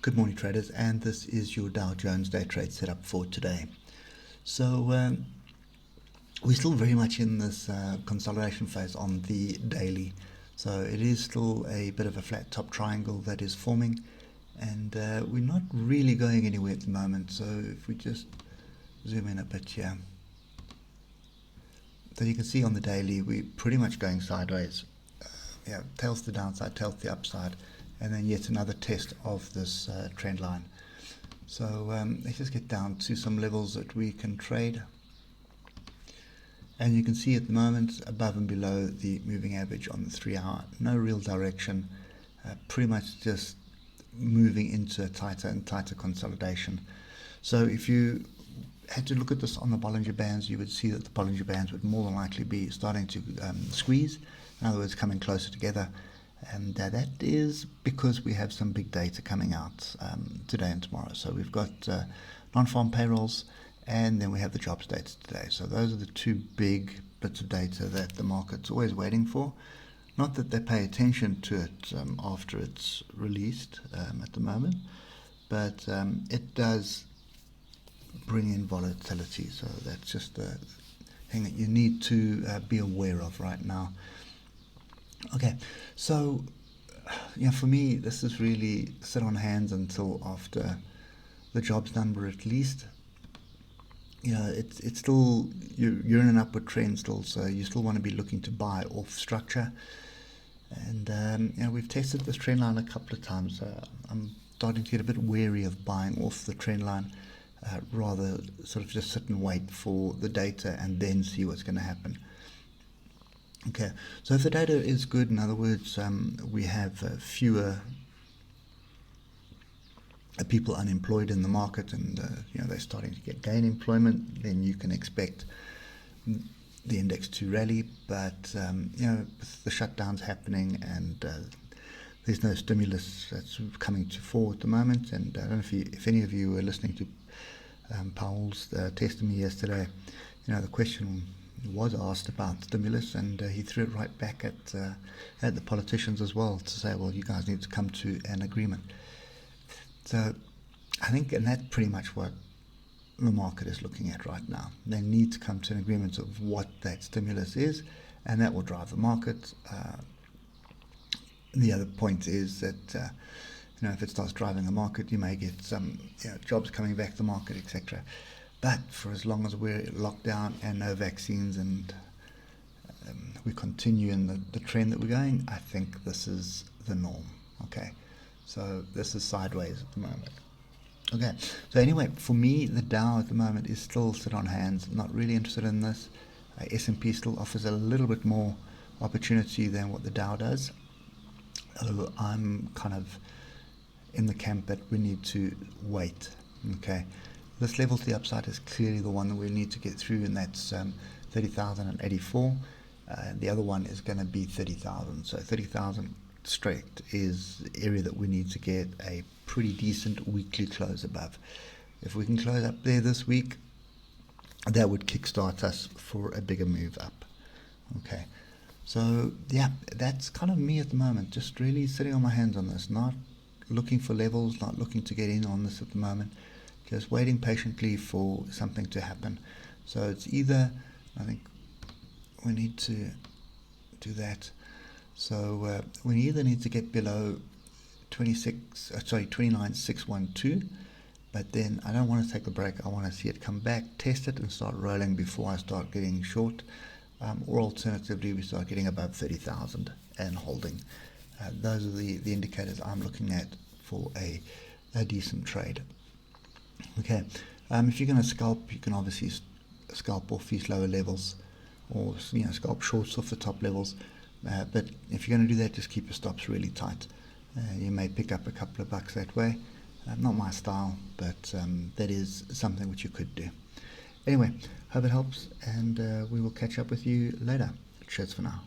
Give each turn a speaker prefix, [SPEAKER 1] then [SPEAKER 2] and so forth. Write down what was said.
[SPEAKER 1] Good morning, traders, and this is your Dow Jones day trade setup for today. So we're still very much in this consolidation phase on the daily. So it is still a bit of a flat top triangle that is forming, and we're not really going anywhere at the moment. So if we just zoom in a bit here, so you can see on the daily we're pretty much going sideways. Tails to the downside, tails to the upside, and then yet another test of this trend line. So let's just get down to some levels that we can trade. And you can see at the moment above and below the moving average on the 3-hour, no real direction, pretty much just moving into a tighter and tighter consolidation. So if you had to look at this on the Bollinger Bands, you would see that the Bollinger Bands would more than likely be starting to squeeze, in other words coming closer together, and that is because we have some big data coming out today and tomorrow. So we've got non-farm payrolls, and then we have the jobs data today. So those are the two big bits of data that the market's always waiting for. Not that they pay attention to it after it's released at the moment, but it does bring in volatility. So that's just the thing that you need to be aware of right now. Okay, so for me, this is really sit on hands until after the jobs number at least. It's still, you're in an upward trend still, so you still want to be looking to buy off structure. And we've tested this trend line a couple of times. I'm starting to get a bit wary of buying off the trend line, rather sort of just sit and wait for the data and then see what's going to happen. Okay, so if the data is good, in other words, we have fewer people unemployed in the market, and they're starting to gain employment, then you can expect the index to rally. But with the shutdowns happening and there's no stimulus that's coming to fore at the moment, and I don't know if any of you were listening to Powell's testimony yesterday. The question was asked about stimulus, and he threw it right back at the politicians as well, to say, well, you guys need to come to an agreement. So I think, and that's pretty much what the market is looking at right now. They need to come to an agreement of what that stimulus is, and that will drive the market. The other point is that if it starts driving the market, you may get some jobs coming back to the market, etc. But for as long as we're locked down and no vaccines, and we continue in the trend that we're going, I think this is the norm. Okay, so this is sideways at the moment. Okay, so anyway, for me, the Dow at the moment is still sit on hands. Not really interested in this. S&P still offers a little bit more opportunity than what the Dow does. Although I'm kind of in the camp that we need to wait. Okay. This level to the upside is clearly the one that we need to get through, and that's 30,084. The other one is going to be 30,000. So 30,000 straight is the area that we need to get a pretty decent weekly close above. If we can close up there this week, that would kickstart us for a bigger move up. Okay. So that's kind of me at the moment. Just really sitting on my hands on this, not looking for levels, not looking to get in on this at the moment. Just waiting patiently for something to happen. So it's either, I think we need to do that. So we either need to get below 29,612, but then I don't want to take the break. I want to see it come back, test it, and start rolling before I start getting short. Or alternatively, we start getting above 30,000 and holding. Those are the indicators I'm looking at for a decent trade. Okay, if you're going to scalp, you can obviously scalp off these lower levels, or scalp shorts off the top levels. But if you're going to do that, just keep your stops really tight. You may pick up a couple of bucks that way. Not my style, but that is something which you could do. Anyway, hope it helps, and we will catch up with you later. Cheers for now.